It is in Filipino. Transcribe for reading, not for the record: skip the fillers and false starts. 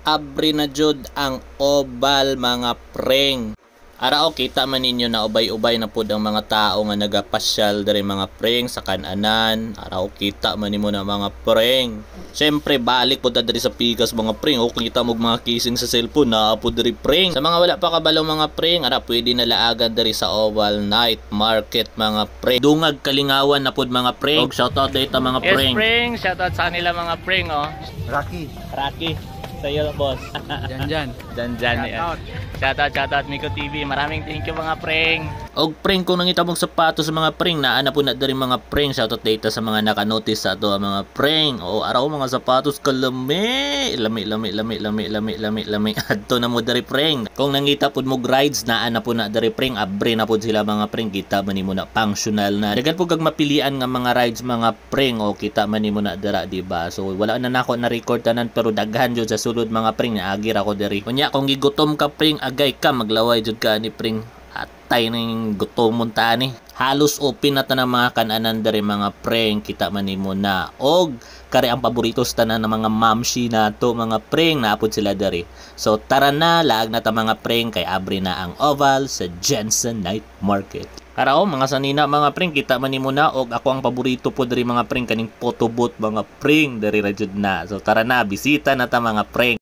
abri na jud ang oval mga preng. Arao kita man ninyo na ubay-ubay na pud ang mga tao nga nagapasyal diri mga preng sa kananan. Arao kita man nimo na mga preng. Syempre balik pud diri sa pikas mga preng. O kita mo mga kissing sa cellphone na pud diri preng. Sa mga wala pa kabalo mga preng, ara pwede na laagan diri sa Oval Night Market mga preng. Dungag kalingawan na pud mga preng. Og shoutout dito mga preng. Yes preng, shoutout sa kanila mga preng oh. Rocky. Sa'yo boss. Jan. Shoutout Miko TV. Maraming thank you mga preng. Og preng kung nangita mong sapatos sa mga preng, naana po na diri mga preng. Shoutout data sa mga naka-notice sa ato mga preng. O araw mga sapatos kalami. Lami. Adto na mo diri preng. Kung nangita pud mo rides, naana po na diri preng. Abre na pud sila mga preng. Kita man nimo na functional na. Dagan po kag mapilian nga mga rides mga preng. O kita man nimo na dira diba. So wala na nako na record tanan pero daghan jud sa sulod mga preng na agir ako diri. Kunya kung gigutom ka preng, agay ka maglaway jud ka ni preng. Atay ning gutomon ta ni. Halos open na tanang mga kananan diri mga preng, kita man nimo na. Og kare ang paborito sa tanan ng mga mamshi nato mga preng, naapod sila diri. So tara na, laag na ta mga preng kay abri na ang Oval sa Jensen Night Market. Karao mga sanina mga preng, kita man nimo na. Og ako ang paborito po diri mga preng kaning photo booth mga preng diri ra jud na. So tara na, bisita na ta mga preng.